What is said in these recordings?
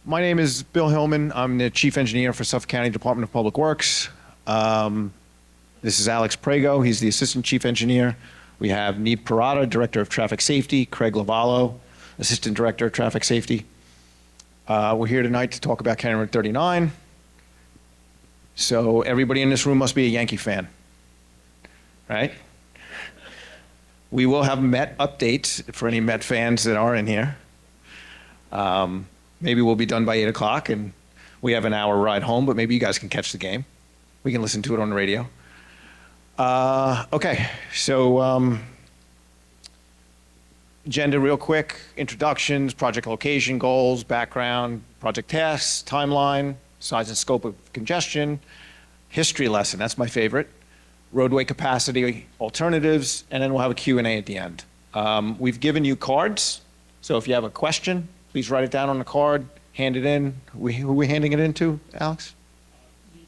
My name is Bill Hillman. I'm the Chief Engineer for Suffolk County Department of Public Works. This is Alex Prego. He's the Assistant Chief Engineer. We have Neve Parada, Director of Traffic Safety, Craig Lavallo, Assistant Director of Traffic Safety. We're here tonight to talk about County Road 39. So everybody in this room must be a Yankee fan, right? We will have Met updates for any Met fans that are in here. Maybe we'll be done by 8 o'clock and we have an hour ride home, but maybe you guys can catch the game. We can listen to it on the radio. Okay, so agenda real quick, introductions, project location, goals, background, project tasks, timeline, size and scope of congestion, history lesson, that's my favorite, roadway capacity alternatives, and then we'll have a Q&A at the end. We've given you cards, so if you have a question, please write it down on the card, hand it in. Who are we handing it in to, Alex? Neve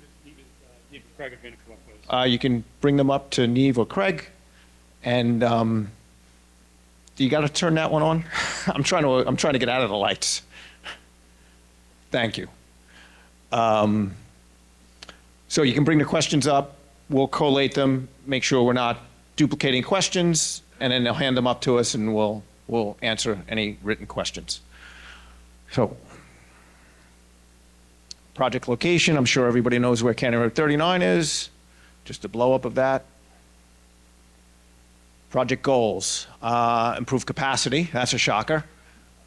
and Craig are going to come up with. You can bring them up to Neve or Craig, and you got to turn that one on. I'm trying to get out of the lights. Thank you. So you can bring the questions up. We'll collate them, make sure we're not duplicating questions, and then they'll hand them up to us, and we'll answer any written questions. So, project location, I'm sure everybody knows where County Road 39 is, just a blow up of that. Project goals, improve capacity, that's a shocker.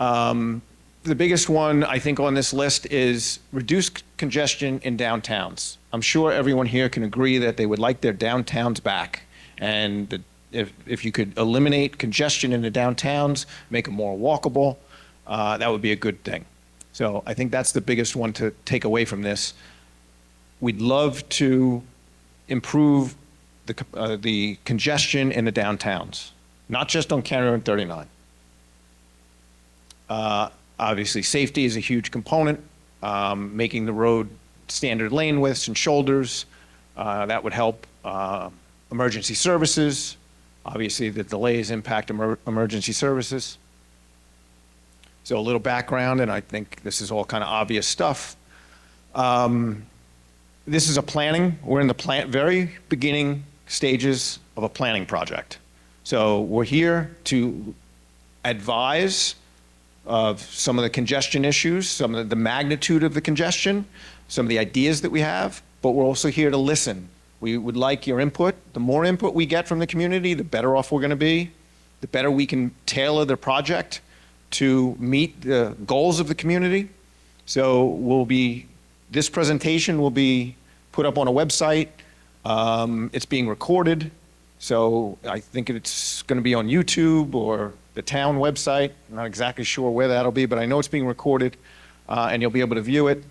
The biggest one I think on this list is reduce congestion in downtowns. I'm sure everyone here can agree that they would like their downtowns back. And if you could eliminate congestion in the downtowns, make them more walkable, that would be a good thing. So I think that's the biggest one to take away from this. We'd love to improve the congestion in the downtowns, not just on County Road 39. Obviously, safety is a huge component, making the road standard lane widths and shoulders. That would help emergency services. Obviously, the delays impact emergency services. So a little background, and I think this is all kind of obvious stuff. This is a planning. We're in the very beginning stages of a planning project. So we're here to advise of some of the congestion issues, some of the magnitude of the congestion, some of the ideas that we have, but we're also here to listen. We would like your input. The more input we get from the community, the better off we're going to be, the better we can tailor the project to meet the goals of the community. So this presentation will be put up on a website. It's being recorded. So I think it's going to be on YouTube or the town website. I'm not exactly sure where that'll be, but I know it's being recorded and you'll be able to view it.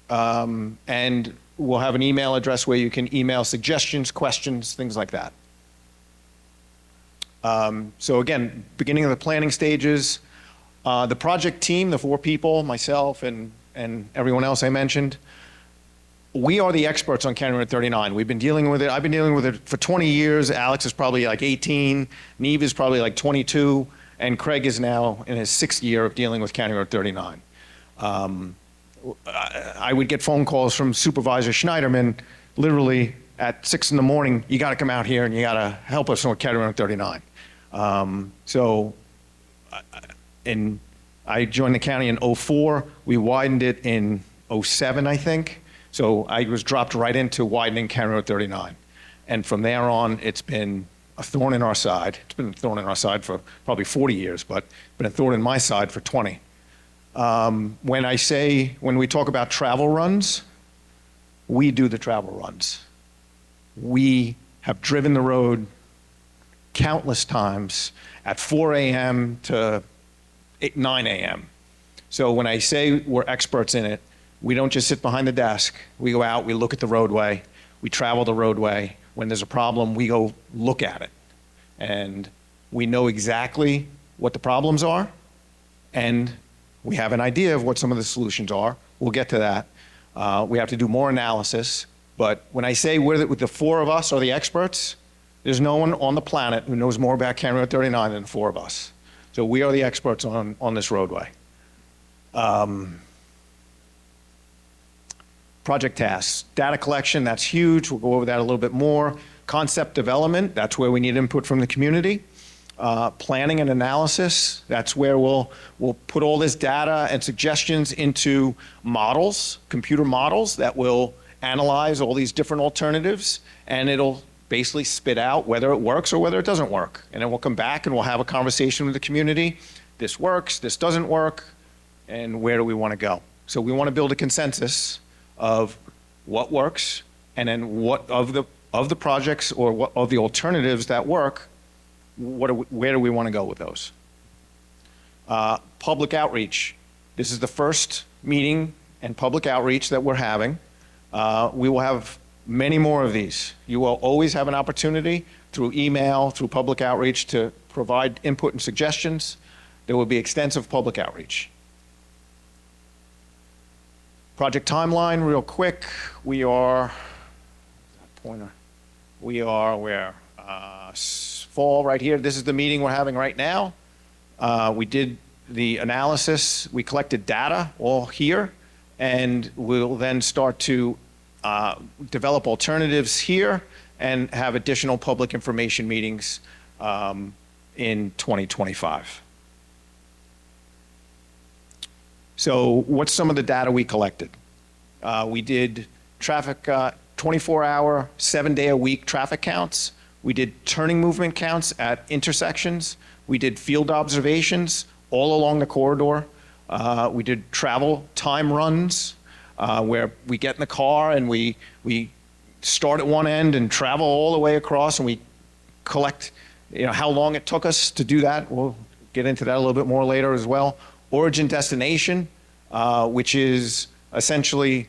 And we'll have an email address where you can email suggestions, questions, things like that. So again, beginning of the planning stages. The project team, the 4 people, myself and everyone else I mentioned, we are the experts on County Road 39. We've been dealing with it. I've been dealing with it for 20 years. Alex is probably like 18. Neve is probably like 22. And Craig is now in his 6th year of dealing with County Road 39. I would get phone calls from Supervisor Schneiderman literally at 6 in the morning. You got to come out here and you got to help us on County Road 39. And I joined the county in '04. We widened it in '07, I think. So I was dropped right into widening County Road 39. And from there on, it's been a thorn in our side. It's been a thorn in our side for probably 40 years, but it's been a thorn in my side for 20. When we talk about travel runs, we do the travel runs. We have driven the road countless times at 4 a.m. to 9 a.m. So when I say we're experts in it, we don't just sit behind the desk. We go out, we look at the roadway, we travel the roadway. When there's a problem, we go look at it. And we know exactly what the problems are, and we have an idea of what some of the solutions are. We'll get to that. We have to do more analysis. But when I say the 4 of us are the experts, there's no one on the planet who knows more about County Road 39 than the 4 of us. So we are the experts on this roadway. Project tasks, data collection, that's huge. We'll go over that a little bit more. Concept development, that's where we need input from the community. Planning and analysis, that's where we'll put all this data and suggestions into models, computer models that will analyze all these different alternatives, and it'll basically spit out whether it works or whether it doesn't work. And then we'll come back and we'll have a conversation with the community. This works, this doesn't work, and where do we want to go? So we want to build a consensus of what works, and then what of the projects or what of the alternatives that work, where do we want to go with those? Public outreach. This is the first meeting and public outreach that we're having. We will have many more of these. You will always have an opportunity through email, through public outreach to provide input and suggestions. There will be extensive public outreach. Project timeline, real quick. We are, pointer. We are where? Fall right here. This is the meeting we're having right now. We did the analysis. We collected data all here, and we'll then start to develop alternatives here and have additional public information meetings in 2025. So what's some of the data we collected? We did traffic, 24-hour, 7-day-a-week traffic counts. We did turning movement counts at intersections. We did field observations all along the corridor. We did travel time runs where we get in the car and we start at one end and travel all the way across, and we collect, how long it took us to do that. We'll get into that a little bit more later as well. Origin destination, which is essentially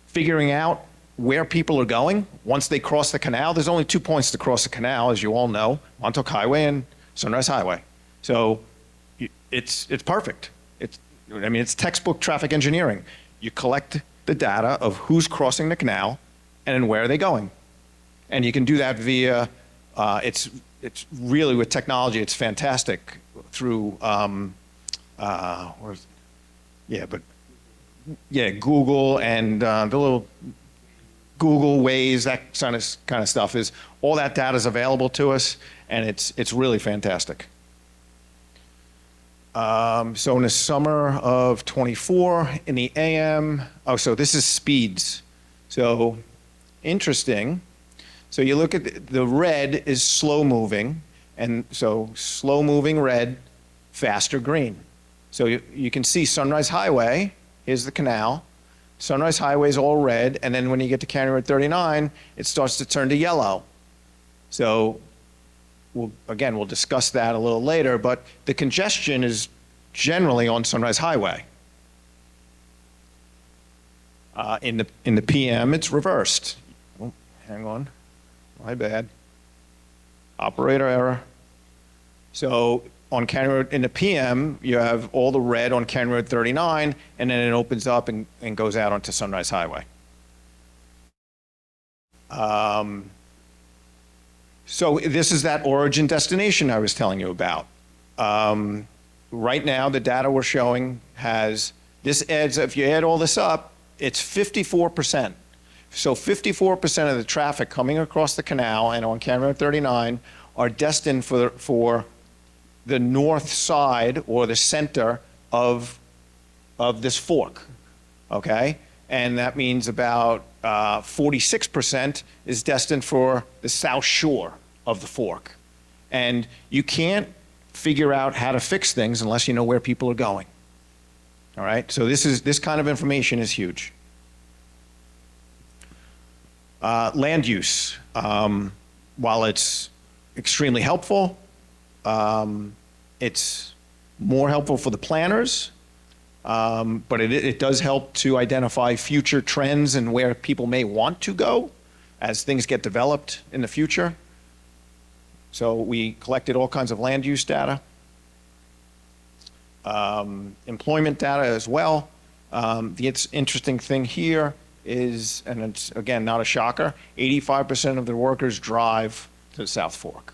figuring out where people are going once they cross the canal. There's only 2 points to cross the canal, as you all know, Montauk Highway and Sunrise Highway. So it's perfect. It's textbook traffic engineering. You collect the data of who's crossing the canal and where are they going. And you can do that via, it's really, with technology, it's fantastic through, Google and the little Google Waze, that kind of stuff is, all that data is available to us, and it's really fantastic. So in the summer of 24, in the AM, so this is speeds. So interesting. So you look at the red is slow moving, and so slow moving red, faster green. So you can see Sunrise Highway, here's the canal. Sunrise Highway is all red, and then when you get to County Road 39, it starts to turn to yellow. So we'll discuss that a little later, but the congestion is generally on Sunrise Highway. In the PM, it's reversed. Oh, hang on, my bad. Operator error. So on County Road, in the PM, you have all the red on County Road 39, and then it opens up and goes out onto Sunrise Highway. So this is that origin destination I was telling you about. Right now, the data we're showing has, this adds, if you add all this up, it's 54%. So 54% of the traffic coming across the canal and on County Road 39 are destined for the north side or the center of this fork, okay? And that means about 46% is destined for the south shore of the fork. And you can't figure out how to fix things unless you know where people are going. All right, so this kind of information is huge. Land use, while it's extremely helpful, it's more helpful for the planners, but it does help to identify future trends and where people may want to go as things get developed in the future. So we collected all kinds of land use data. Employment data as well. The interesting thing here is, and it's again not a shocker, 85% of the workers drive to the South Fork.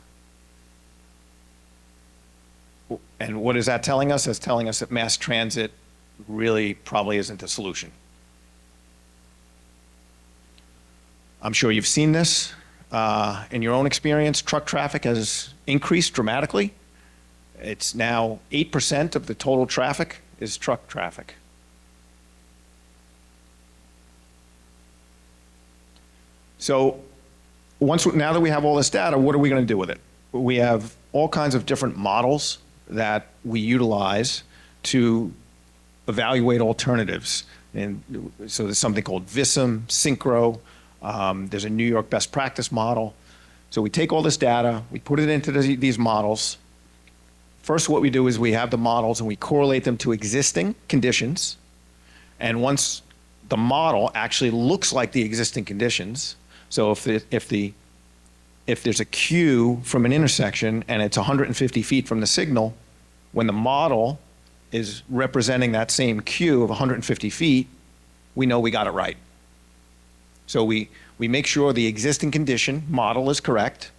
And what is that telling us? It's telling us that mass transit really probably isn't a solution. I'm sure you've seen this in your own experience. Truck traffic has increased dramatically. It's now 8% of the total traffic is truck traffic. So now that we have all this data, what are we going to do with it? We have all kinds of different models that we utilize to evaluate alternatives. And so there's something called VISM, Synchro. There's a New York best practice model. So we take all this data, we put it into these models. First, what we do is we have the models and we correlate them to existing conditions. And once the model actually looks like the existing conditions, so if there's a queue from an intersection and it's 150 feet from the signal, when the model is representing that same queue of 150 feet, we know we got it right. So we make sure the existing condition model is correct.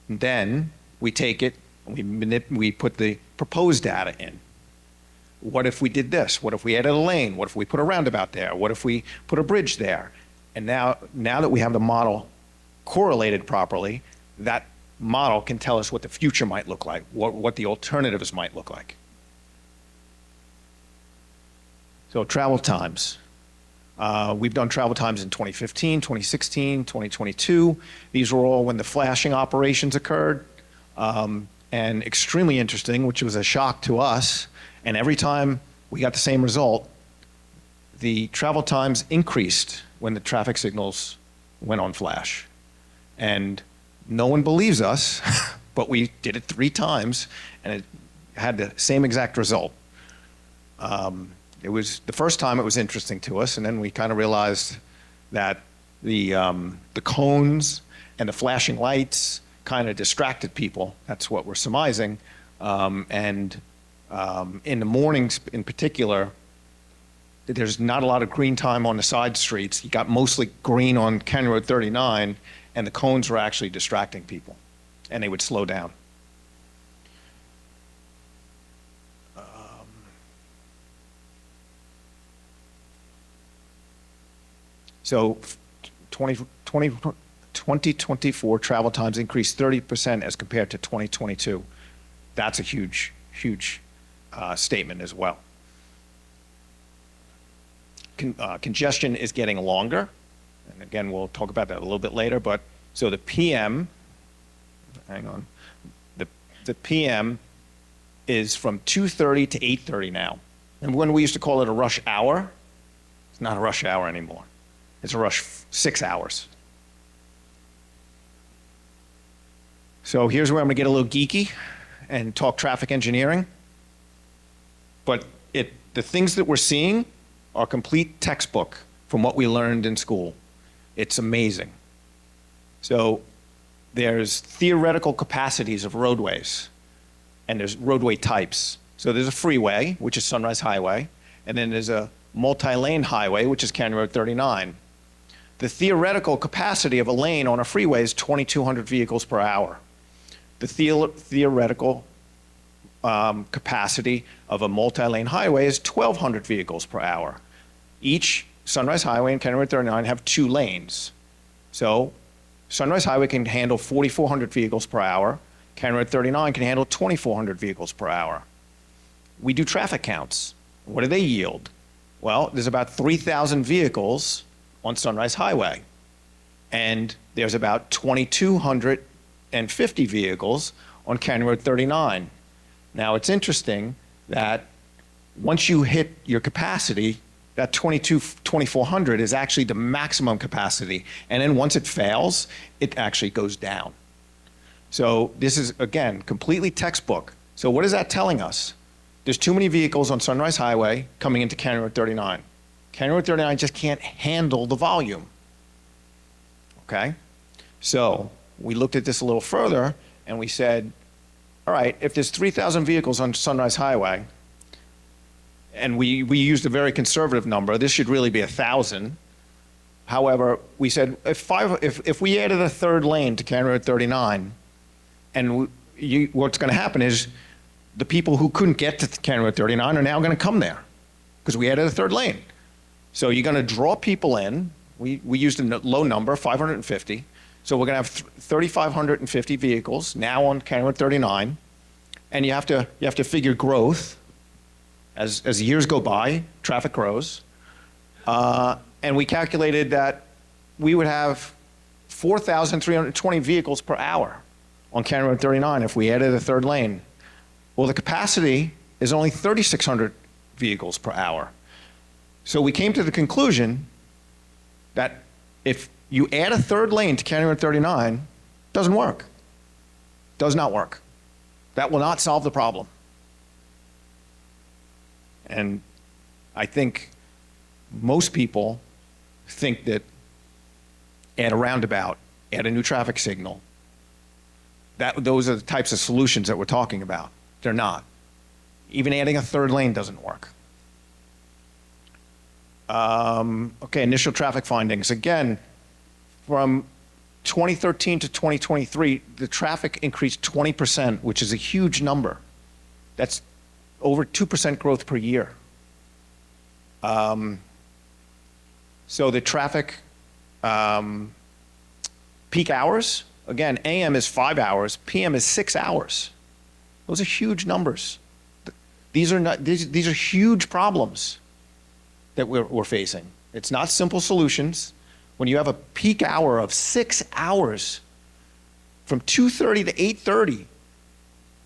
And then we take it and we put the proposed data in. What if we did this? What if we added a lane? What if we put a roundabout there? What if we put a bridge there? And now that we have the model correlated properly, that model can tell us what the future might look like, what the alternatives might look like. So travel times. We've done travel times in 2015, 2016, 2022. These were all when the flashing operations occurred. And extremely interesting, which was a shock to us. And every time we got the same result, the travel times increased when the traffic signals went on flash. And no one believes us, but we did it 3 times, and it had the same exact result. It was the first time it was interesting to us, and then we kind of realized that the cones and the flashing lights kind of distracted people. That's what we're surmising. In the mornings in particular, there's not a lot of green time on the side streets. You got mostly green on County Road 39, and the cones were actually distracting people, and they would slow down. So 2024 travel times increased 30% as compared to 2022. That's a huge, huge statement as well. Congestion is getting longer. And again, we'll talk about that a little bit later. But so the PM, hang on, the PM is from 2:30 to 8:30 now. And when we used to call it a rush hour, it's not a rush hour anymore. It's a rush 6 hours. So here's where I'm going to get a little geeky and talk traffic engineering. But the things that we're seeing are complete textbook from what we learned in school. It's amazing. So there's theoretical capacities of roadways, and there's roadway types. So there's a freeway, which is Sunrise Highway, and then there's a multi-lane highway, which is County Road 39. The theoretical capacity of a lane on a freeway is 2,200 vehicles per hour. The theoretical capacity of a multi-lane highway is 1,200 vehicles per hour. Each Sunrise Highway and County Road 39 have 2 lanes. So Sunrise Highway can handle 4,400 vehicles per hour. County Road 39 can handle 2,400 vehicles per hour. We do traffic counts. What do they yield? Well, there's about 3,000 vehicles on Sunrise Highway, and there's about 2,250 vehicles on County Road 39. Now, it's interesting that once you hit your capacity, that 2,400 is actually the maximum capacity. And then once it fails, it actually goes down. So this is, again, completely textbook. So what is that telling us? There's too many vehicles on Sunrise Highway coming into County Road 39. County Road 39 just can't handle the volume. Okay? So we looked at this a little further, and we said, all right, if there's 3,000 vehicles on Sunrise Highway, and we used a very conservative number, this should really be 1,000. However, we said if we added a 3rd lane to County Road 39, and what's going to happen is the people who couldn't get to County Road 39 are now going to come there because we added a 3rd lane. So you're going to draw people in We used a low number, 550. So we're going to have 3,550 vehicles now on County Road 39. And you have to figure growth as years go by, traffic grows. And we calculated that we would have 4,320 vehicles per hour on County Road 39 if we added a third lane. Well, the capacity is only 3,600 vehicles per hour. So we came to the conclusion that if you add a third lane to County Road 39, it doesn't work. Does not work. That will not solve the problem. And I think most people think that add a roundabout, add a new traffic signal, those are the types of solutions that we're talking about. They're not. Even adding a third lane doesn't work. Okay, initial traffic findings. Again, from 2013 to 2023, the traffic increased 20%, which is a huge number. That's over 2% growth per year. So the traffic peak hours, again, AM is 5 hours, PM is 6 hours. Those are huge numbers. These are huge problems that we're facing. It's not simple solutions. When you have a peak hour of 6 hours from 2:30 to 8:30,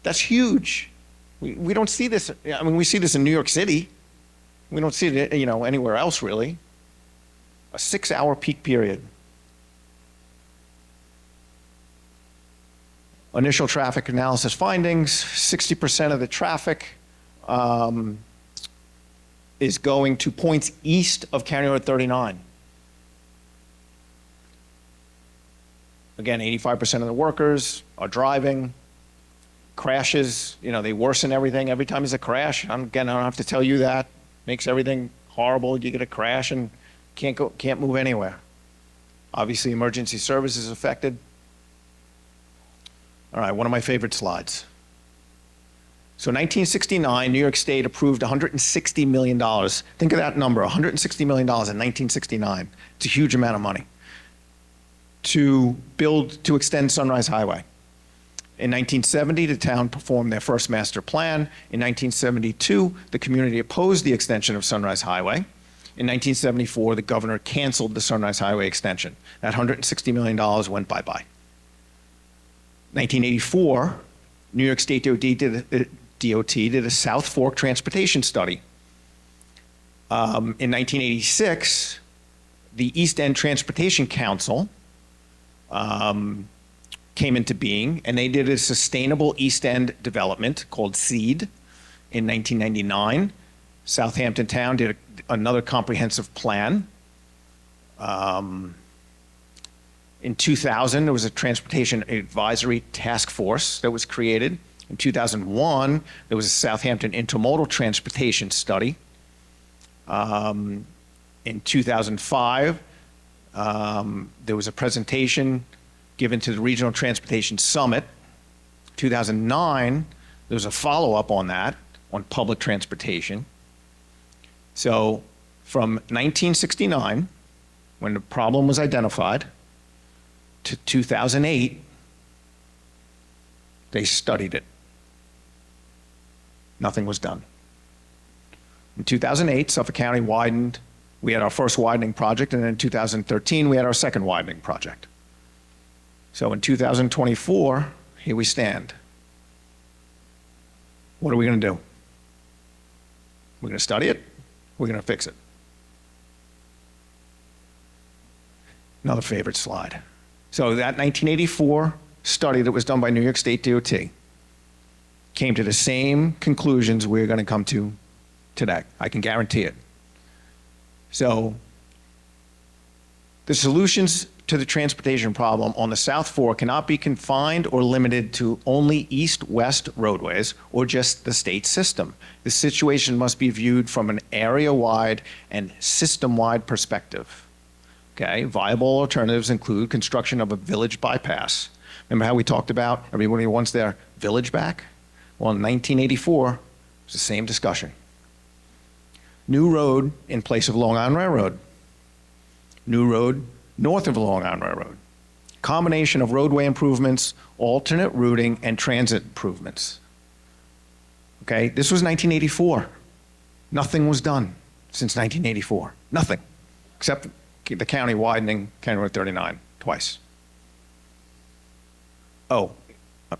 that's huge. We don't see this. I mean, we see this in New York City. We don't see it, anywhere else really. A 6-hour peak period. Initial traffic analysis findings: 60% of the traffic is going to points east of County Road 39. Again, 85% of the workers are driving. Crashes, they worsen everything. Every time there's a crash, again, I don't have to tell you that. Makes everything horrible. You get a crash and can't move anywhere. Obviously, emergency service is affected. All right, one of my favorite slides. So 1969, New York State approved $160 million. Think of that number, $160 million in 1969. It's a huge amount of money to extend Sunrise Highway. In 1970, the town performed their first master plan. In 1972, the community opposed the extension of Sunrise Highway. In 1974, the governor canceled the Sunrise Highway extension. That $160 million went bye-bye. 1984, New York State DOT did a South Fork transportation study. In 1986, the East End Transportation Council came into being, and they did a sustainable East End development called SEED. In 1999, Southampton Town did another comprehensive plan. In 2000, there was a transportation advisory task force that was created. In 2001, there was a Southampton intermodal transportation study. In 2005, there was a presentation given to the Regional Transportation Summit. 2009, there was a follow-up on that, on public transportation. So from 1969, when the problem was identified, to 2008, they studied it. Nothing was done. In 2008, Suffolk County widened. We had our first widening project, and then in 2013, we had our second widening project. So in 2024, here we stand. What are we going to do? We're going to study it. We're going to fix it. Another favorite slide. So that 1984 study that was done by New York State DOT came to the same conclusions we're going to come to today. I can guarantee it. So the solutions to the transportation problem on the South Fork cannot be confined or limited to only east-west roadways or just the state system. The situation must be viewed from an area-wide and system-wide perspective. Okay, viable alternatives include construction of a village bypass. Remember how we talked about everybody wants their village back? Well, in 1984, it was the same discussion. New road in place of Long Island Railroad. new road north of the Long Island Railroad. Combination of roadway improvements, alternate routing, and transit improvements. Okay, this was 1984. Nothing was done since 1984. Nothing, except the county widening County Road 39 twice. Oh,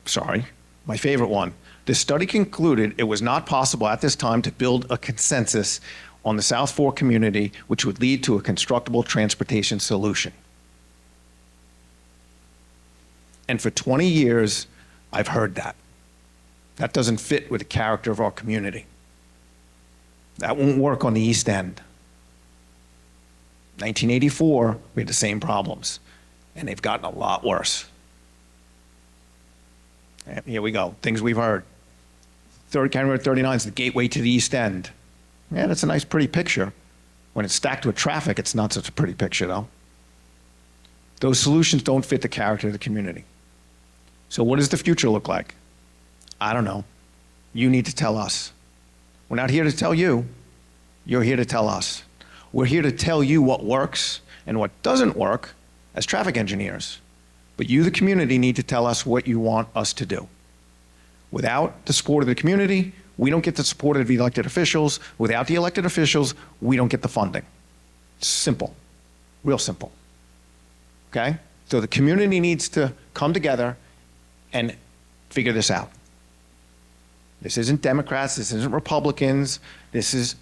sorry, my favorite one. The study concluded it was not possible at this time to build a consensus on the South Fork community which would lead to a constructible transportation solution. And for 20 years, I've heard that. That doesn't fit with the character of our community. That won't work on the East End. 1984, we had the same problems, and they've gotten a lot worse. And here we go, things we've heard. County Road 39 is the gateway to the East End. Yeah, that's a nice, pretty picture. When it's stacked with traffic, it's not such a pretty picture, though. Those solutions don't fit the character of the community. So what does the future look like? I don't know. You need to tell us. We're not here to tell you. You're here to tell us. We're here to tell you what works and what doesn't work as traffic engineers. But you, the community, need to tell us what you want us to do. Without the support of the community, we don't get the support of the elected officials. Without the elected officials, we don't get the funding. Simple, real simple. Okay? So the community needs to come together and figure this out. This isn't Democrats, this isn't Republicans, this is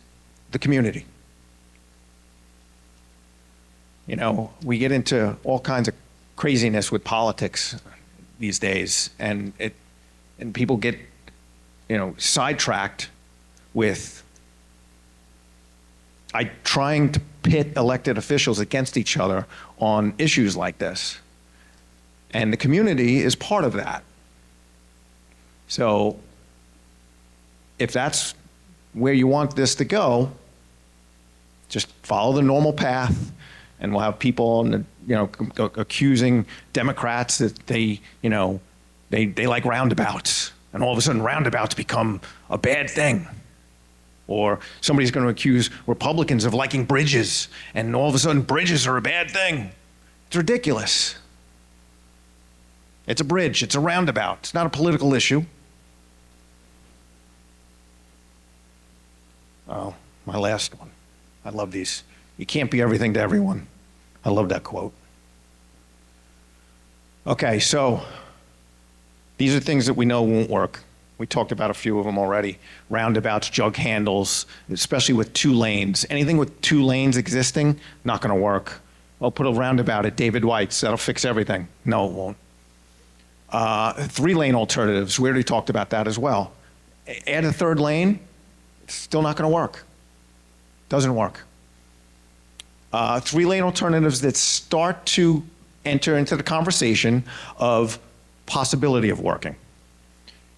the community. You know, we get into all kinds of craziness with politics these days, and people get, you know, sidetracked with trying to pit elected officials against each other on issues like this. And the community is part of that. So if that's where you want this to go, just follow the normal path, and we'll have people, you know, accusing Democrats that they like roundabouts, and all of a sudden roundabouts become a bad thing. Or somebody's going to accuse Republicans of liking bridges, and all of a sudden bridges are a bad thing. It's ridiculous. It's a bridge, it's a roundabout, it's not a political issue. Oh, my last one. I love these. You can't be everything to everyone. I love that quote. Okay, so these are things that we know won't work. We talked about a few of them already. Roundabouts, jug handles, especially with 2 lanes. Anything with 2 lanes existing, not gonna work. I'll put a roundabout at David White's, that'll fix everything. No, it won't. 3-lane alternatives, we already talked about that as well. Add a 3rd lane, it's still not gonna work. Doesn't work. 3-lane alternatives that start to enter into the conversation of possibility of working.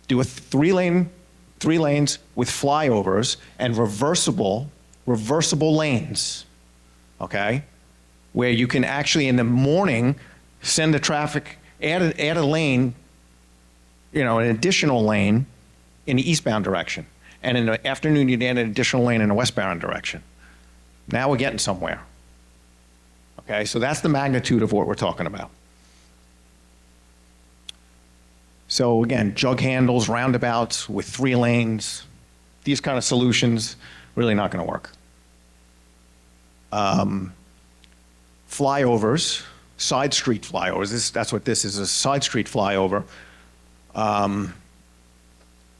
Do a 3 lanes with flyovers and reversible lanes, okay? Where you can actually in the morning send the traffic, add a lane, you know, an additional lane in the eastbound direction. And in the afternoon, you'd add an additional lane in the westbound direction. Now we're getting somewhere. Okay, so that's the magnitude of what we're talking about. So again, jug handles, roundabouts with 3 lanes, these kind of solutions, really not gonna work. Flyovers, side street flyovers, that's what this is, a side street flyover.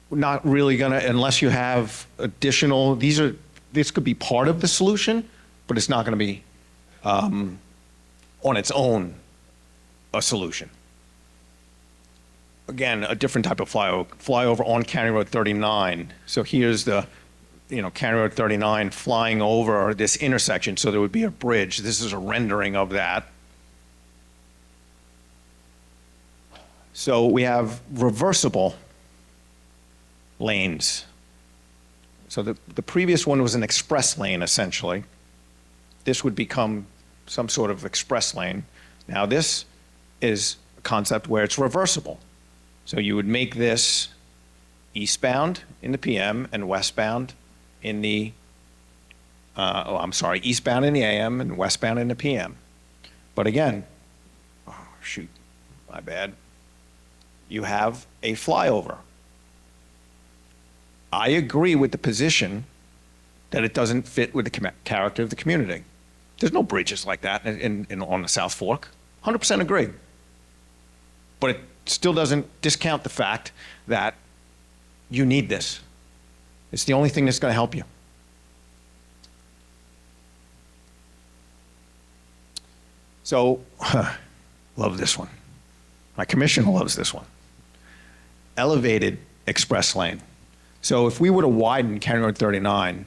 Not really gonna, unless you have additional, this could be part of the solution, but it's not gonna be on its own a solution. Again, a different type of flyover on County Road 39. So here's the, you know, County Road 39 flying over this intersection, so there would be a bridge. This is a rendering of that. So we have reversible lanes. So the previous one was an express lane, essentially. This would become some sort of express lane. Now this is a concept where it's reversible. So you would make this eastbound in the PM and westbound in the eastbound in the AM and westbound in the PM. But again, oh, shoot, my bad. You have a flyover. I agree with the position that it doesn't fit with the character of the community. There's no bridges like that on the South Fork. 100% agree. But it still doesn't discount the fact that you need this. It's the only thing that's going to help you. So, love this one. My commissioner loves this one. Elevated express lane. So if we were to widen County Road 39,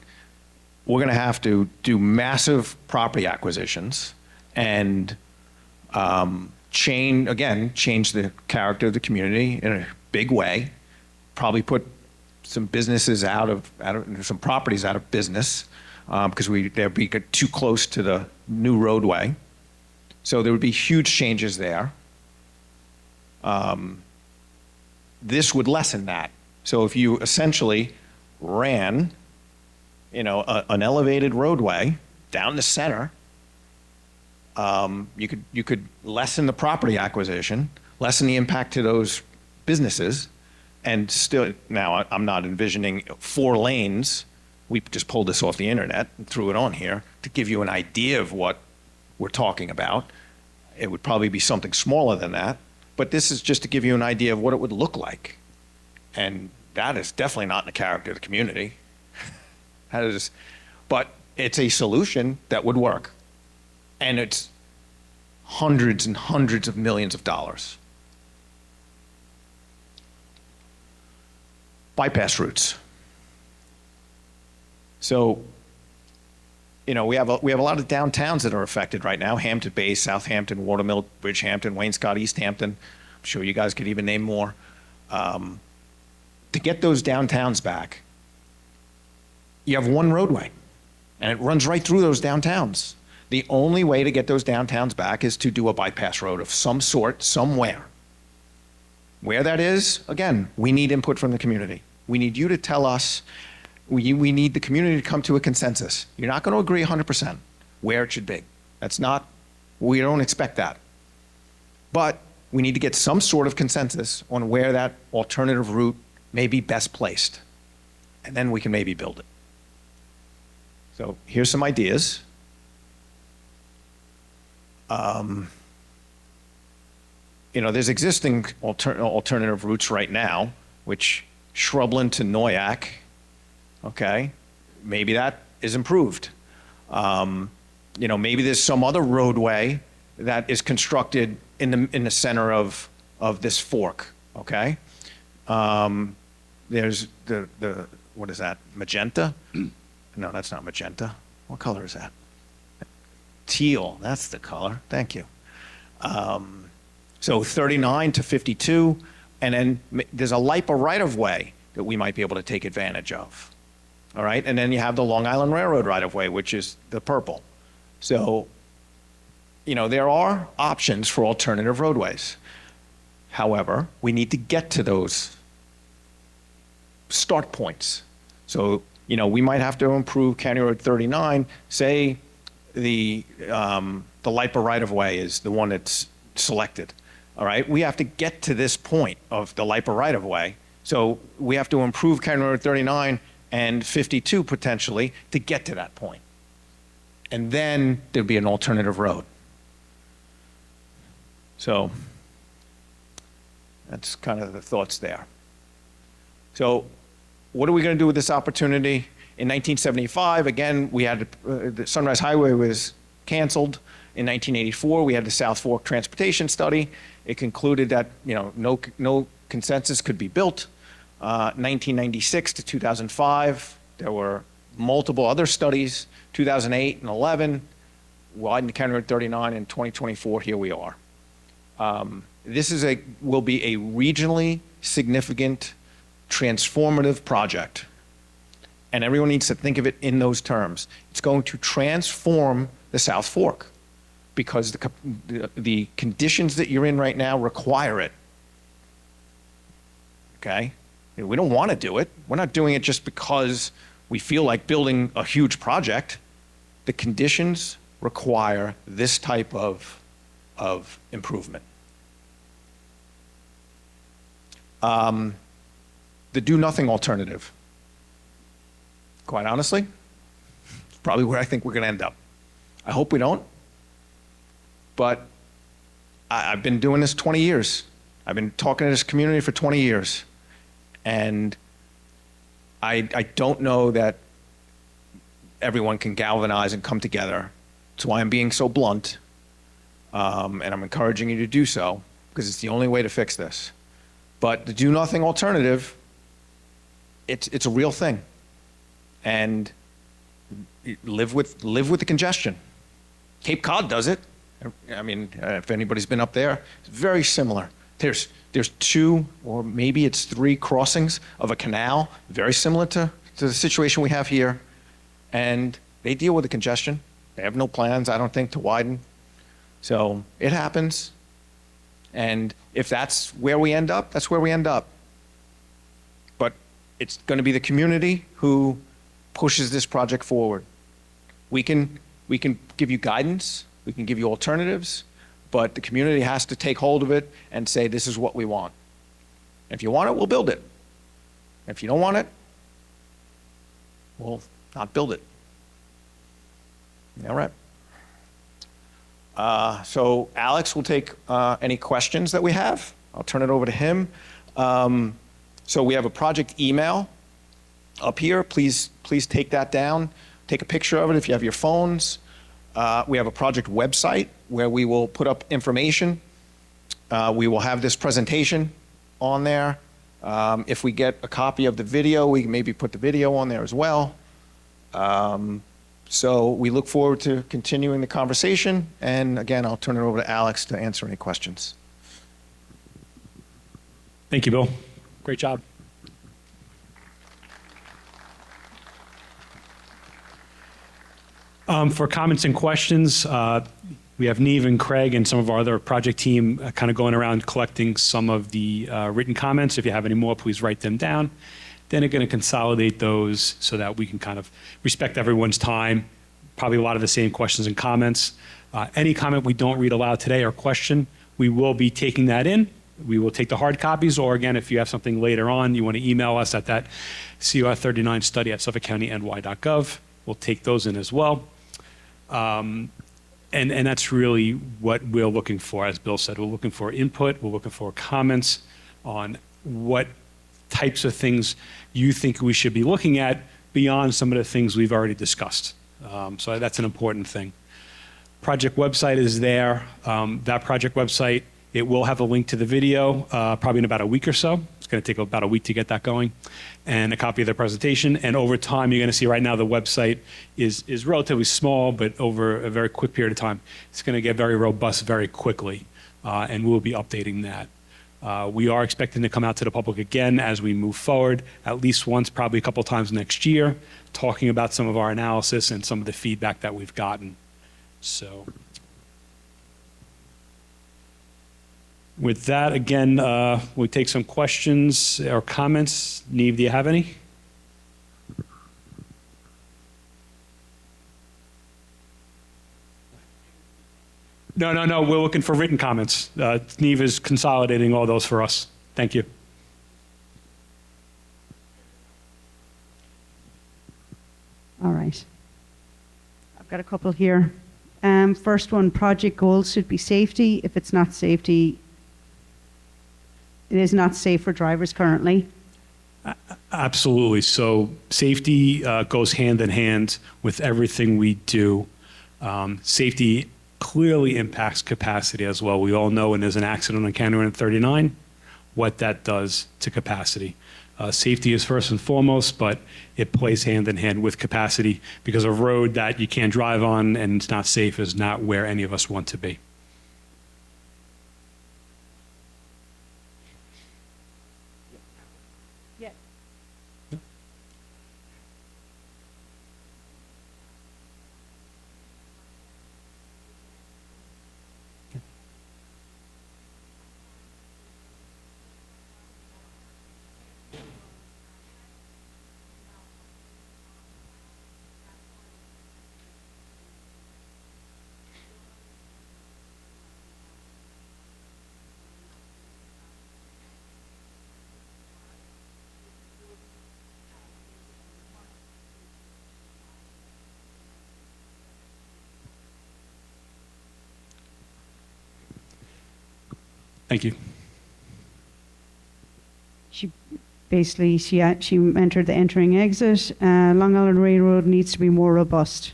we're going to have to do massive property acquisitions and change the character of the community in a big way. Probably put some businesses some properties out of business because they'd be too close to the new roadway. So there would be huge changes there. This would lessen that. So if you essentially ran, an elevated roadway down the center, you could lessen the property acquisition, lessen the impact to those businesses, and still, now I'm not envisioning 4 lanes. We just pulled this off the internet and threw it on here to give you an idea of what we're talking about. It would probably be something smaller than that, but this is just to give you an idea of what it would look like. And that is definitely not in the character of the community. But it's a solution that would work. And it's hundreds and hundreds of millions of dollars. Bypass routes. So, we have a lot of downtowns that are affected right now. Hampton Bays, Southampton, Watermill, Bridgehampton, Wainscott, East Hampton. I'm sure you guys could even name more. To get those downtowns back, you have one roadway, and it runs right through those downtowns. The only way to get those downtowns back is to do a bypass road of some sort, somewhere. Where that is, again, we need input from the community. We need you to tell us, we need the community to come to a consensus. You're not going to agree 100% where it should be. We don't expect that. But we need to get some sort of consensus on where that alternative route may be best placed. And then we can maybe build it. So here's some ideas. There's existing alternative routes right now, which Shrubland to Noyak, okay? Maybe that is improved. Maybe there's some other roadway that is constructed in the center of this fork, okay? There's what is that, magenta? No, that's not magenta. What color is that? Teal, that's the color, thank you. So 39 to 52, and then there's a LIPA right-of-way that we might be able to take advantage of, all right? And then you have the Long Island Railroad right-of-way, which is the purple. So, there are options for alternative roadways. However, we need to get to those start points. So, we might have to improve County Road 39. Say the LIPA right-of-way is the one that's selected, all right? We have to get to this point of the LIPA right-of-way. So we have to improve County Road 39 and 52 potentially to get to that point. And then there'd be an alternative road. So that's kind of the thoughts there. So what are we going to do with this opportunity? In 1975, again, we had the Sunrise Highway was canceled. In 1984, we had the South Fork Transportation Study. It concluded that no consensus could be built. 1996 to 2005, there were multiple other studies. 2008 and 11, widened County Road 39. In 2024, here we are. This will be a regionally significant, transformative project. And everyone needs to think of it in those terms. It's going to transform the South Fork because the conditions that you're in right now require it. Okay? We don't want to do it. We're not doing it just because we feel like building a huge project. the conditions require this type of improvement. The do-nothing alternative, quite honestly, is probably where I think we're going to end up. I hope we don't, but I've been doing this 20 years. I've been talking to this community for 20 years, and I don't know that everyone can galvanize and come together. That's why I'm being so blunt, and I'm encouraging you to do so, because it's the only way to fix this. But the do-nothing alternative, it's a real thing, and live with the congestion. Cape Cod does it. I mean, if anybody's been up there, it's very similar. There's 2 or maybe it's 3 crossings of a canal, very similar to the situation we have here, and they deal with the congestion. They have no plans, I don't think, to widen. So it happens, and if that's where we end up, that's where we end up. But it's going to be the community who pushes this project forward. We can give you guidance, we can give you alternatives, but the community has to take hold of it and say, this is what we want. If you want it, we'll build it. If you don't want it, we'll not build it. All right. So Alex will take any questions that we have. I'll turn it over to him. So we have a project email up here. Please take that down. Take a picture of it if you have your phones. We have a project website where we will put up information. We will have this presentation on there. If we get a copy of the video, we can maybe put the video on there as well. So we look forward to continuing the conversation. And again, I'll turn it over to Alex to answer any questions. Thank you, Bill. Great job. For comments and questions, we have Neve and Craig and some of our other project team kind of going around collecting some of the written comments. If you have any more, please write them down. Then they're going to consolidate those so that we can kind of respect everyone's time. Probably a lot of the same questions and comments. Any comment we don't read aloud today or question, we will be taking that in. We will take the hard copies, or again, if you have something later on, you want to email us at that CR39study@suffolkcountiny.ny.gov. We'll take those in as well. And that's really what we're looking for, as Bill said. We're looking for input, we're looking for comments on what types of things you think we should be looking at beyond some of the things we've already discussed. So that's an important thing. Project website is there. That project website, it will have a link to the video probably in about a week or so. It's going to take about a week to get that going, and a copy of the presentation. And over time, you're going to see right now the website is relatively small, but over a very quick period of time, it's going to get very robust very quickly, and we'll be updating that. We are expecting to come out to the public again as we move forward, at least once, probably a couple times next year, talking about some of our analysis and some of the feedback that we've gotten. So with that, again, we take some questions or comments. Neve, do you have any? No. We're looking for written comments. Neve is consolidating all those for us. Thank you. All right. I've got a couple here. First one, project goals should be safety. If it's not safety, it is not safe for drivers currently. Absolutely. So safety goes hand in hand with everything we do. Safety clearly impacts capacity as well. We all know when there's an accident on County Road 39, what that does to capacity. Safety is first and foremost, but it plays hand in hand with capacity, because a road that you can't drive on and it's not safe is not where any of us want to be. Yeah. Thank you. She basically, she entered the entering exit. Long Island Railroad needs to be more robust.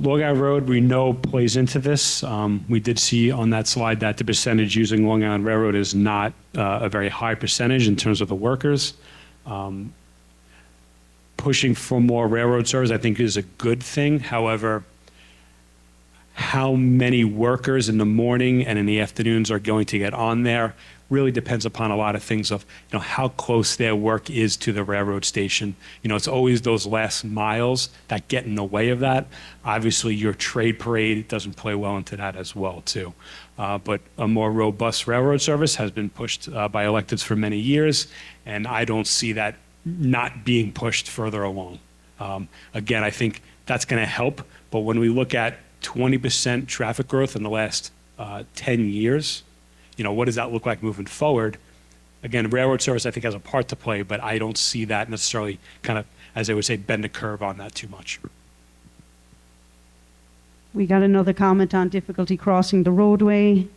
Long Island Road, we know plays into this. We did see on that slide that the percentage using Long Island Railroad is not a very high percentage in terms of the workers. Pushing for more railroad service, I think, is a good thing. However, how many workers in the morning and in the afternoons are going to get on there really depends upon a lot of things of, how close their work is to the railroad station. It's always those last miles that get in the way of that. Obviously, your trade parade doesn't play well into that as well, too. But a more robust railroad service has been pushed by electeds for many years, and I don't see that not being pushed further along. Again, I think that's going to help, but when we look at 20% traffic growth in the last 10 years, what does that look like moving forward? Again, railroad service, I think, has a part to play, but I don't see that necessarily kind of, as they would say, bend the curve on that too much. We got another comment on difficulty crossing the roadway.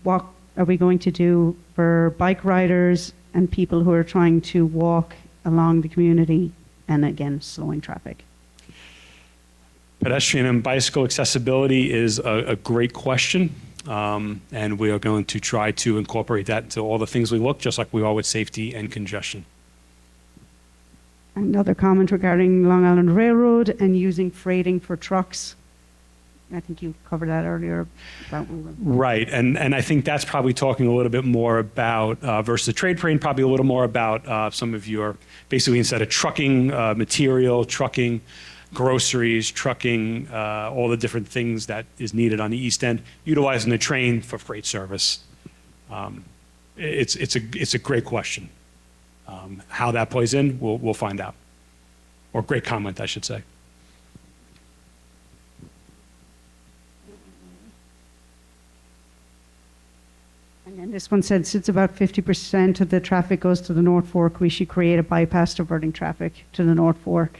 What are we going to do for bike riders and people who are trying to walk along the community and, again, slowing traffic? Pedestrian and bicycle accessibility is a great question, and we are going to try to incorporate that into all the things we look, just like we are with safety and congestion. Another comment regarding Long Island Railroad and using freighting for trucks. I think you covered that earlier. Right, and I think that's probably talking a little bit more about, versus the trade parade, probably a little more about some of your, basically instead of trucking material, trucking groceries, trucking, all the different things that is needed on the East End, utilizing the train for freight service. It's a great question. How that plays in, we'll find out. Or great comment, I should say. And then this one said, since about 50% of the traffic goes to the North Fork, we should create a bypass diverting traffic to the North Fork.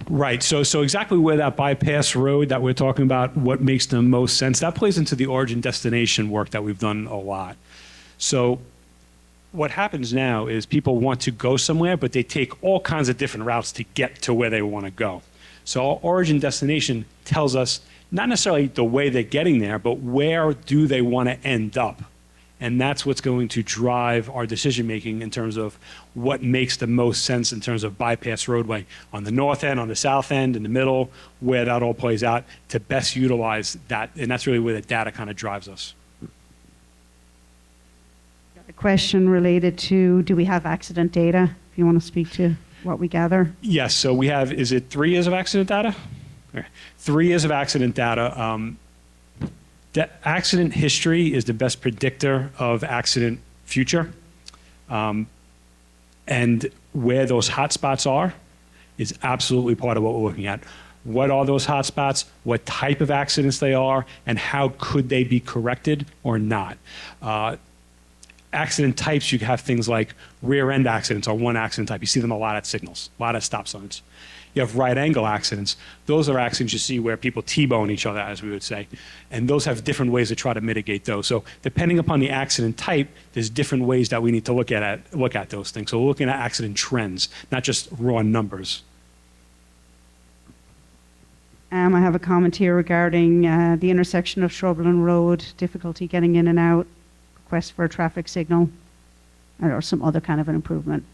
Right. So exactly where that bypass road that we're talking about, what makes the most sense, that plays into the origin destination work that we've done a lot. So what happens now is people want to go somewhere, but they take all kinds of different routes to get to where they want to go. So our origin destination tells us not necessarily the way they're getting there, but where do they want to end up? And that's what's going to drive our decision making in terms of what makes the most sense in terms of bypass roadway on the north end, on the south end, in the middle, where that all plays out to best utilize that. And that's really where the data kind of drives us. A question related to, do we have accident data? If you want to speak to what we gather. Yes, so we have, is it 3 years of accident data? Okay. 3 years of accident data. The accident history is the best predictor of accident future. And where those hot spots are is absolutely part of what we're looking at. What are those hot spots, what type of accidents they are, and how could they be corrected or not? Accident types, you have things like rear end accidents are one accident type. You see them a lot at signals, a lot at stop signs. You have right angle accidents. Those are accidents you see where people T-bone each other, as we would say. And those have different ways to try to mitigate those. So depending upon the accident type, there's different ways that we need to look at those things. So we're looking at accident trends, not just raw numbers. I have a comment here regarding the intersection of Shrubland Road, difficulty getting in and out, request for a traffic signal, or some other kind of an improvement.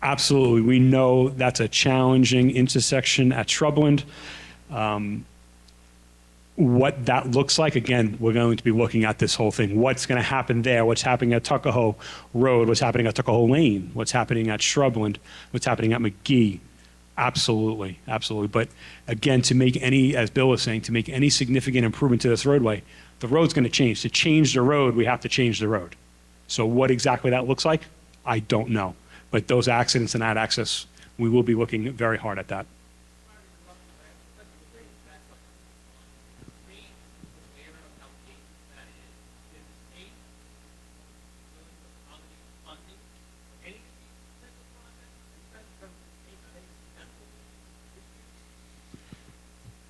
Absolutely. We know that's a challenging intersection at Shrubland. What that looks like, again, we're going to be looking at this whole thing. What's going to happen there? What's happening at Tuckahoe Road? What's happening at Tuckahoe Lane? What's happening at Shrubland? What's happening at McGee? Absolutely, absolutely. But again, to make any, as Bill was saying, to make any significant improvement to this roadway, the road's going to change. To change the road, we have to change the road. So what exactly that looks like, I don't know. But those accidents and that access, we will be looking very hard at that.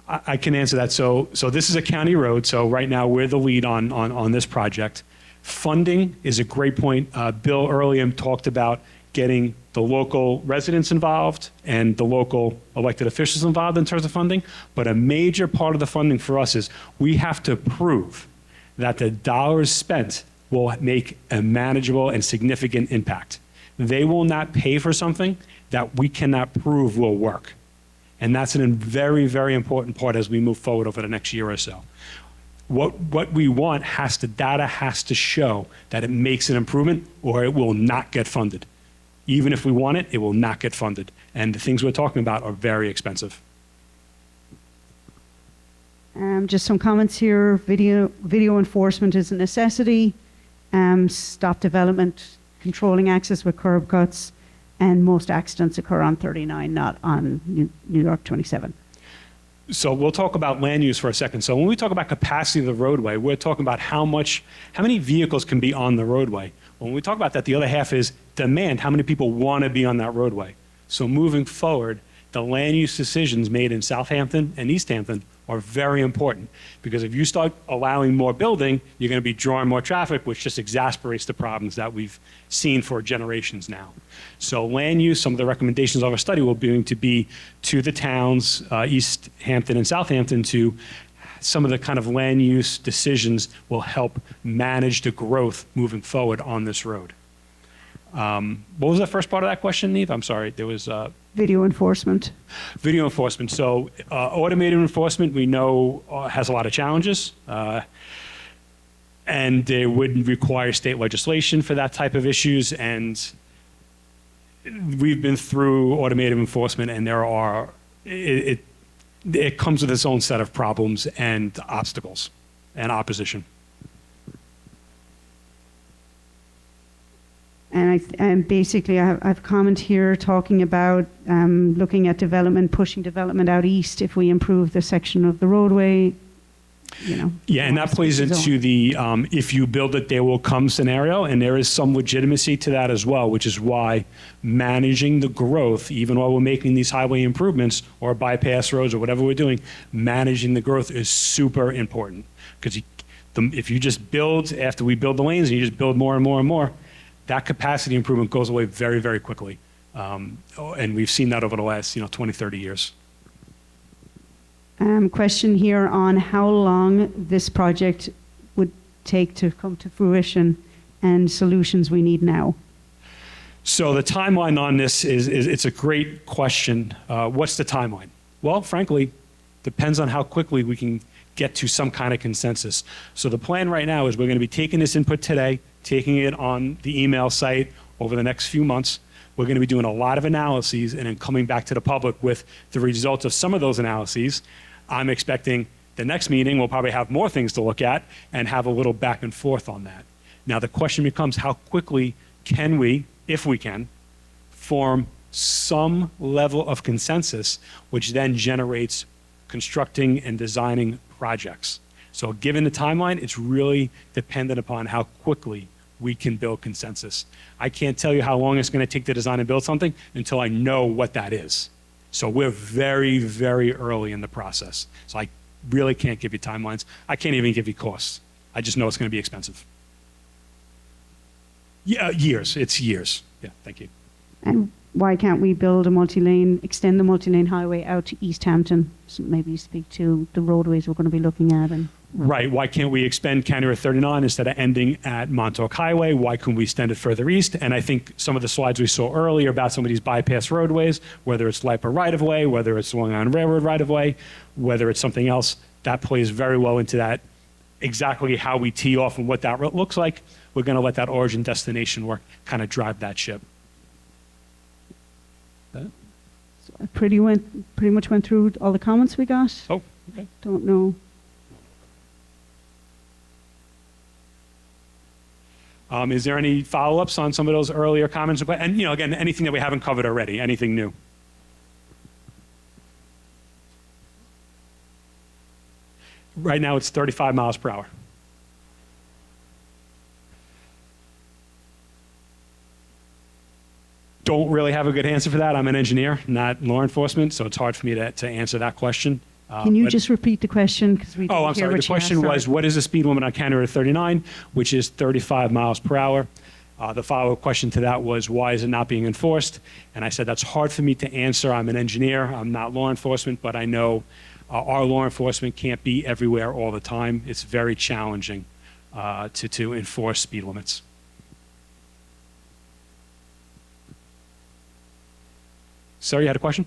I can answer that. So this is a county road. So right now we're the lead on this project. Funding is a great point. Bill earlier talked about getting the local residents involved and the local elected officials involved in terms of funding. But a major part of the funding for us is we have to prove that the dollars spent will make a manageable and significant impact. They will not pay for something that we cannot prove will work. And that's a very, very important part as we move forward over the next year or so. What we want data has to show that it makes an improvement or it will not get funded. Even if we want it, it will not get funded. And the things we're talking about are very expensive. Just some comments here. Video enforcement is a necessity. Stop development, controlling access with curb cuts, and most accidents occur on 39, not on New York 27. So we'll talk about land use for a second. So when we talk about capacity of the roadway, we're talking about how many vehicles can be on the roadway. When we talk about that, the other half is demand, how many people want to be on that roadway. So moving forward, the land use decisions made in Southampton and East Hampton are very important, because if you start allowing more building, you're going to be drawing more traffic, which just exasperates the problems that we've seen for generations now. So land use, some of the recommendations of our study will be to the towns, East Hampton and Southampton, to some of the kind of land use decisions will help manage the growth moving forward on this road. What was the first part of that question, Neve? I'm sorry, there was... Video enforcement. Video enforcement. So automated enforcement, we know has a lot of challenges. And they would require state legislation for that type of issues. And we've been through automated enforcement, and it comes with its own set of problems and obstacles and opposition. And basically, I have a comment here talking about looking at development, pushing development out east if we improve the section of the roadway. Yeah, and that plays into the if you build it, there will come scenario, and there is some legitimacy to that as well, which is why managing the growth, even while we're making these highway improvements or bypass roads or whatever we're doing, managing the growth is super important. Because if you just build, after we build the lanes, and you just build more and more and more, that capacity improvement goes away very, very quickly. And we've seen that over the last 20, 30 years. Question here on how long this project would take to come to fruition and solutions we need now. So the timeline on this it's a great question. What's the timeline? Well, frankly, depends on how quickly we can get to some kind of consensus. So the plan right now is we're going to be taking this input today, taking it on the email site over the next few months. We're going to be doing a lot of analyses and then coming back to the public with the results of some of those analyses. I'm expecting the next meeting we'll probably have more things to look at and have a little back and forth on that. Now the question becomes, how quickly can we, if we can, form some level of consensus, which then generates constructing and designing projects. So given the timeline, it's really dependent upon how quickly we can build consensus. I can't tell you how long it's going to take to design and build something until I know what that is. So we're very, very early in the process. So I really can't give you timelines. I can't even give you costs. I just know it's going to be expensive. Yeah, years. It's years. Yeah, thank you. And why can't we build a extend the multi-lane highway out to East Hampton? So maybe speak to the roadways we're going to be looking at. Right. Why can't we expand County Road 39 instead of ending at Montauk Highway? Why couldn't we extend it further east? And I think some of the slides we saw earlier about some of these bypass roadways, whether it's LIPA right-of-way, whether it's Long Island Railroad right-of-way, whether it's something else, that plays very well into that, exactly how we tee off and what that looks like. We're going to let that origin destination work kind of drive that ship. So I pretty much went through all the comments we got. Oh, okay. Don't know. Is there any follow-ups on some of those earlier comments? And, again, anything that we haven't covered already, anything new? Right now, it's 35 miles per hour. Don't really have a good answer for that. I'm an engineer, not law enforcement, so it's hard for me to answer that question. Can you but- just repeat the question? Because we didn't Oh, I'm hear sorry. what The you asked. question was, Sorry. what is the speed limit on County Road 39, which is 35 miles per hour? The follow-up question to that was, why is it not being enforced? And I said, that's hard for me to answer. I'm an engineer. I'm not law enforcement, but I know our law enforcement can't be everywhere all the time. It's very challenging to enforce speed limits. Sir, you had a question?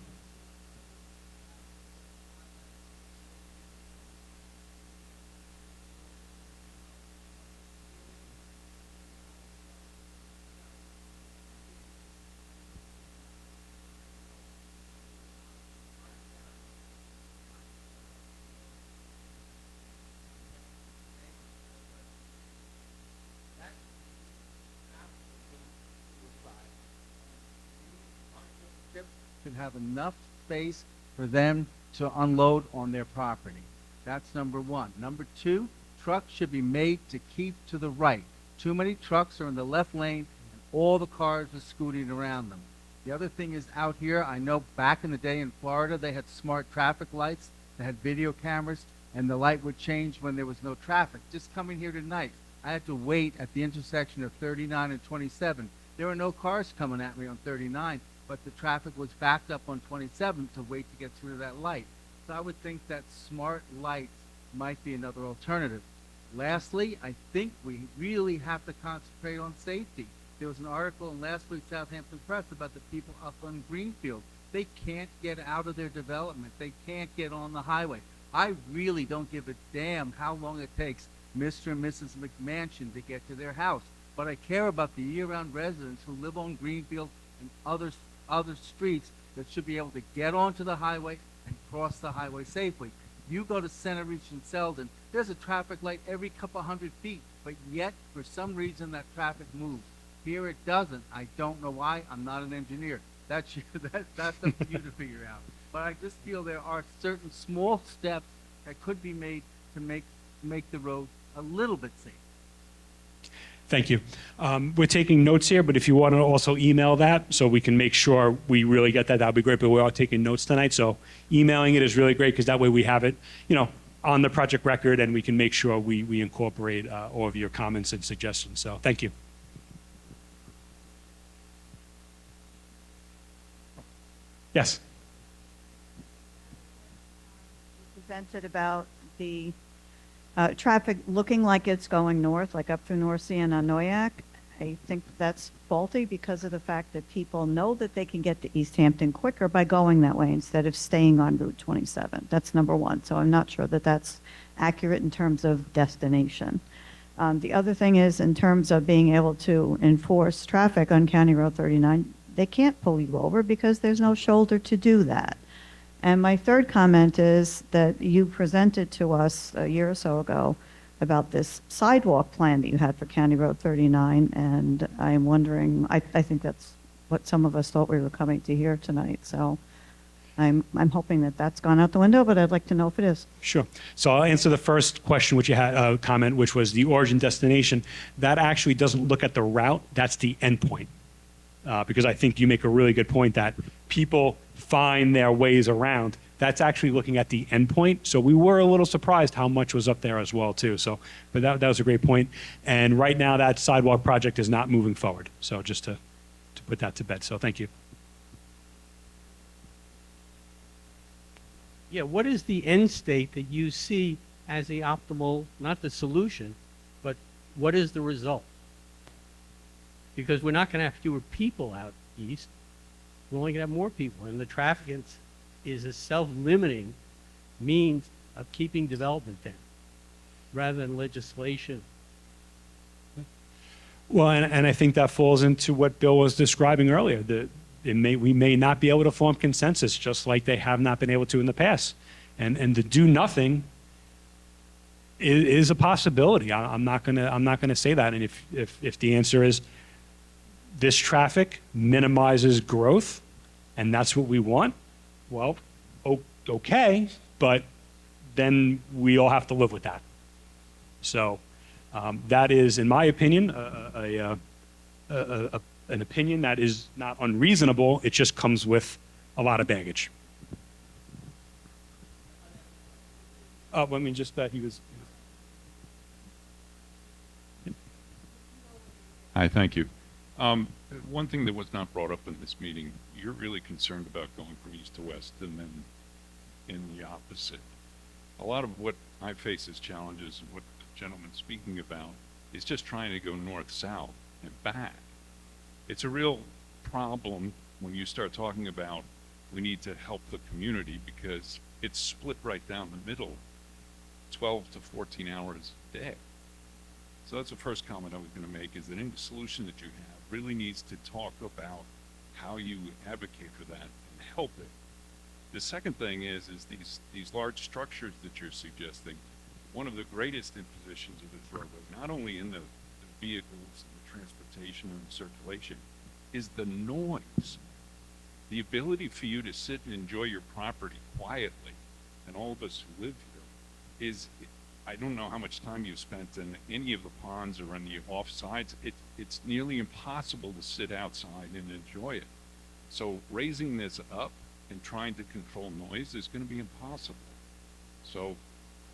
Should have enough space for them to unload on their property. That's number one. Number two, trucks should be made to keep to the right. Too many trucks are in the left lane and all the cars are scooting around them. The other thing is out here, I know back in the day in Florida, they had smart traffic lights, they had video cameras, and the light would change when there was no traffic. Just coming here tonight, I had to wait at the intersection of 39 and 27. There were no cars coming at me on 39, but the traffic was backed up on 27 to wait to get through that light. So I would think that smart lights might be another alternative. Lastly, I think we really have to concentrate on safety. There was an article in last week's Southampton Press about the people up on Greenfield. They can't get out of their development. They can't get on the highway. I really don't give a damn how long it takes Mr. and Mrs. McMansion to get to their house. But I care about the year-round residents who live on Greenfield and other streets that should be able to get onto the highway and cross the highway safely. You go to Center Reach and Selden, there's a traffic light every couple hundred feet, but yet, for some reason, that traffic moves. Here it doesn't. I don't know why. I'm not an engineer. That's up for you to figure out. But I just feel there are certain small steps that could be made to make the road a little bit safer. Thank you. We're taking notes here, but if you want to also email that so we can make sure we really get that, that would be great. But we are taking notes tonight, so emailing it is really great because that way we have it, on the project record, and we can make sure we incorporate all of your comments and suggestions. So thank you. Yes. Presented about the traffic looking like it's going north, like up through North Sea and on Noyak. I think that's faulty because of the fact that people know that they can get to East Hampton quicker by going that way instead of staying on Route 27. That's number one. So I'm not sure that that's accurate in terms of destination. The other thing is, in terms of being able to enforce traffic on County Road 39, they can't pull you over because there's no shoulder to do that. And my third comment is that you presented to us a year or so ago about this sidewalk plan that you had for County Road 39, and I'm wondering, I think that's what some of us thought we were coming to hear tonight. So I'm hoping that that's gone out the window, but I'd like to know if it is. Sure. So I'll answer the first question, which you had comment, which was the origin destination. That actually doesn't look at the route. That's the endpoint. Because I think you make a really good point that people find their ways around. That's actually looking at the endpoint. So we were a little surprised how much was up there as well, too. So, but that was a great point. And right now, that sidewalk project is not moving forward. So just to put that to bed. So thank you. Yeah, what is the end state that you see as the optimal, not the solution, but what is the result? Because we're not going to have fewer people out east. We're only going to have more people. And the traffic is a self-limiting means of keeping development down rather than legislation. Well, and I think that falls into what Bill was describing earlier. We may not be able to form consensus, just like they have not been able to in the past. And to do nothing is a possibility. I'm not gonna say that. And if the answer is this traffic minimizes growth, and that's what we want, well, okay, but then we all have to live with that. So that is, in my opinion, an opinion that is not unreasonable. It just comes with a lot of baggage. I mean, just that he was. Hi, thank you. One thing that was not brought up in this meeting, you're really concerned about going from east to west and then in the opposite. A lot of what I face as challenges and what the gentleman's speaking about is just trying to go north-south and back. It's a real problem when you start talking about we need to help the community because it's split right down the middle, 12 to 14 hours a day. So that's the first comment I was going to make, is that any solution that you have really needs to talk about how you advocate for that and help it. The second thing is these large structures that you're suggesting, one of the greatest impositions of this roadway, not only in the vehicles and the transportation and the circulation, is the noise. The ability for you to sit and enjoy your property quietly, and all of us who live here, is, I don't know how much time you've spent in any of the ponds or on the offsides. It's nearly impossible to sit outside and enjoy it. So raising this up and trying to control noise is going to be impossible. So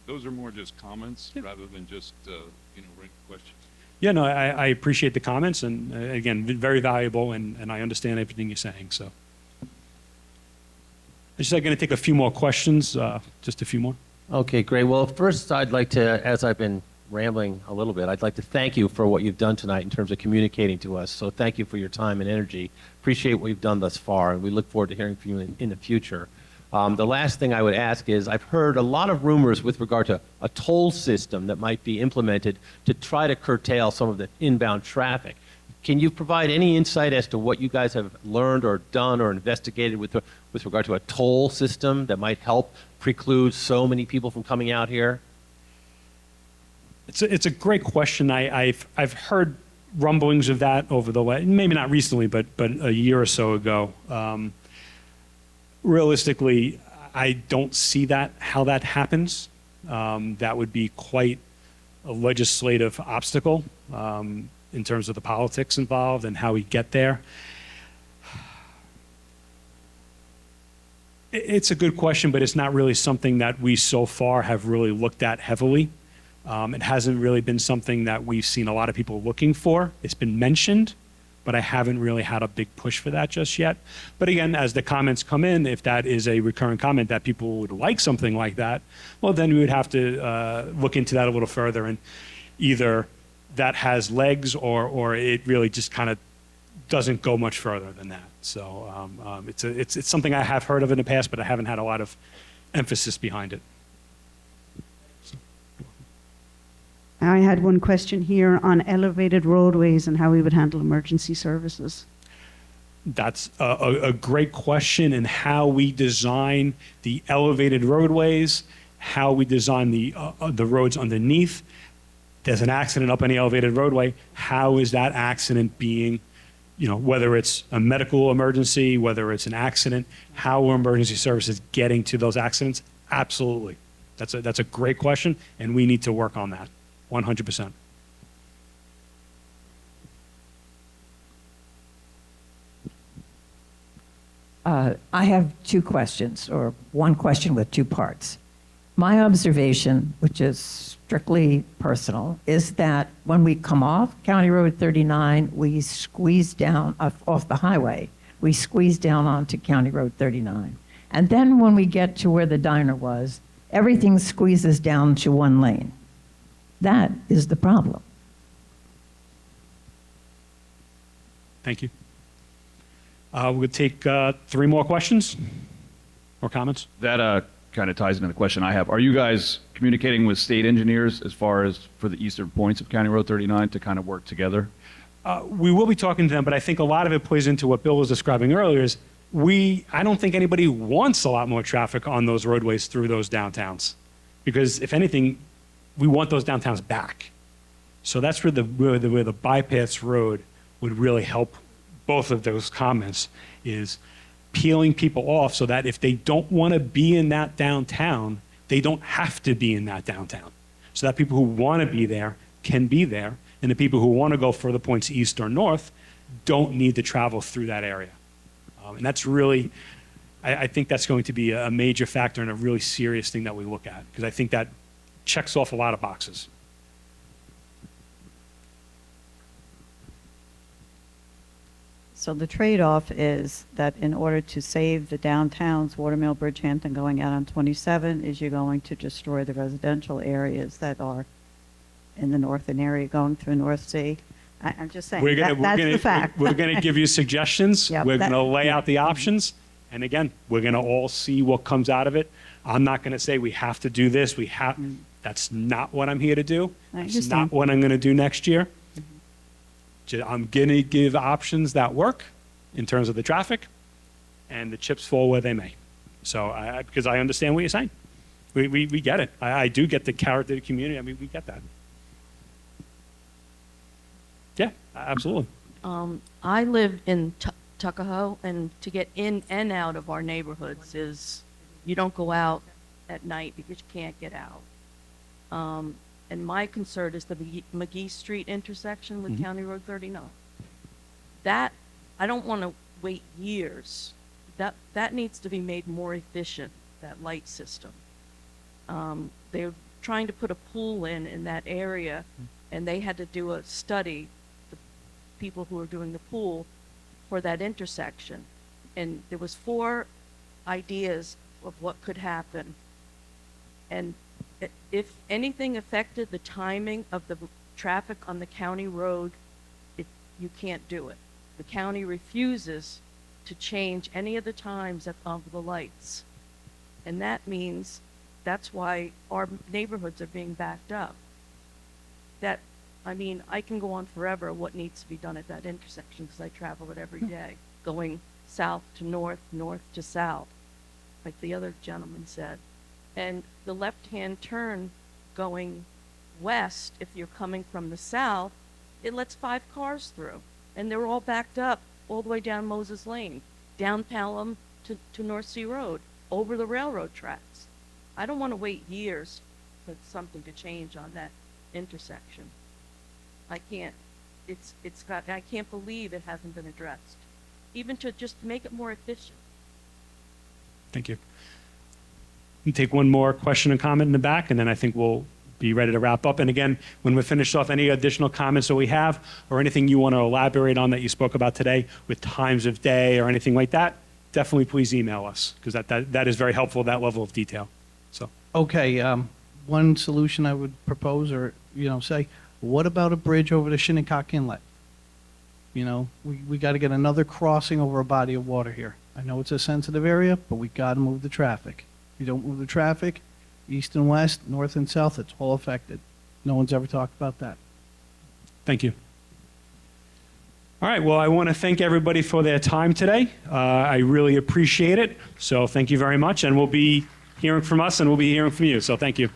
those are more just comments rather than just written questions. Yeah, no, I appreciate the comments, and again, very valuable, and I understand everything you're saying. So, I'm just going to take a few more questions, just a few more. Okay, great. Well, first, I'd like to, as I've been rambling a little bit, I'd like to thank you for what you've done tonight in terms of communicating to us. So thank you for your time and energy. Appreciate what you've done thus far, and we look forward to hearing from you in the future. The last thing I would ask is, I've heard a lot of rumors with regard to a toll system that might be implemented to try to curtail some of the inbound traffic. Can you provide any insight as to what you guys have learned or done or investigated with regard to a toll system that might help preclude so many people from coming out here? It's a great question. I've heard rumblings of that over the way, maybe not recently, but a year or so ago. Realistically, I don't see how that happens. That would be quite a legislative obstacle in terms of the politics involved and how we get there. It's a good question, but it's not really something that we so far have really looked at heavily. It hasn't really been something that we've seen a lot of people looking for. It's been mentioned, but I haven't really had a big push for that just yet. But again, as the comments come in, if that is a recurrent comment that people would like something like that, well, then we would have to look into that a little further, and either that has legs or it really just kind of doesn't go much further than that. So it's something I have heard of in the past, but I haven't had a lot of emphasis behind it. I had one question here on elevated roadways and how we would handle emergency services. That's a great question, and how we design the elevated roadways, how we design the roads underneath. There's an accident up on the elevated roadway. How is that accident being, whether it's a medical emergency, whether it's an accident, how are emergency services getting to those accidents? Absolutely. That's a great question, and we need to work on that. 100%. I have two questions, or one question with two parts. My observation, which is strictly personal, is that when we come off County Road 39, we squeeze down off the highway. We squeeze down onto County Road 39. And then when we get to where the diner was, everything squeezes down to one lane. That is the problem. Thank you. We'll take 3 more questions or comments. That kind of ties into the question I have. Are you guys communicating with state engineers as far as for the eastern points of County Road 39 to kind of work together? We will be talking to them, but I think a lot of it plays into what Bill was describing earlier. Is I don't think anybody wants a lot more traffic on those roadways through those downtowns, because if anything, we want those downtowns back. So that's where the bypass road would really help. Both of those comments is peeling people off so that if they don't want to be in that downtown, they don't have to be in that downtown. So that people who want to be there can be there, and the people who want to go further points east or north don't need to travel through that area. And that's really, I think that's going to be a major factor and a really serious thing that we look at, because I think that checks off a lot of boxes. So the trade-off is that in order to save the downtowns, Watermill, Bridgehampton going out on 27, is you're going to destroy the residential areas that are in the northern area going through North Sea. I'm just saying, that's the fact. We're going to give you suggestions. Yep, We're that- going to lay out the options. And again, we're going to all see what comes out of it. I'm not going to say we have to do this. That's not what I'm here to do. I It's understand. not what I'm going to do next year. I'm going to give options that work in terms of the traffic, and the chips fall where they may. So, because I understand what you're saying. We get it. I do get the character of the community. I mean, we get that. Yeah, absolutely. I live in Tuckahoe, and to get in and out of our neighborhoods is, you don't go out at night because you can't get out. And my concern is the McGee Street intersection with County Road 39. That, I don't want to wait years. That needs to be made more efficient, that light system. They're trying to put a pool in that area, and they had to do a study, the people who are doing the pool, for that intersection. And there was 4 ideas of what could happen. And if anything affected the timing of the traffic on the county road, you can't do it. The county refuses to change any of the times of the lights. And that means that's why our neighborhoods are being backed up. I can go on forever what needs to be done at that intersection, because I travel it every day, going south to north, north to south, like the other gentleman said. And the left-hand turn going west, if you're coming from the south, it lets 5 cars through. And they're all backed up all the way down Moses Lane, down Pelham to North Sea Road, over the railroad tracks. I don't want to wait years for something to change on that intersection. I can't. I can't believe it hasn't been addressed, even to just make it more efficient. Thank you. We take one more question and comment in the back, and then I think we'll be ready to wrap up. And again, when we're finished off, any additional comments that we have, or anything you want to elaborate on that you spoke about today with times of day or anything like that, definitely please email us, because that is very helpful, that level of detail. So, Okay, one solution I would propose, or, say, what about a bridge over the Shinnecock Inlet? We got to get another crossing over a body of water here. I know it's a sensitive area, but we got to move the traffic. If you don't move the traffic, east and west, north and south, it's all affected. No one's ever talked about that. thank you. All right, well, I want to thank everybody for their time today. I really appreciate it. So thank you very much, and we'll be hearing from us, and we'll be hearing from you. So thank you.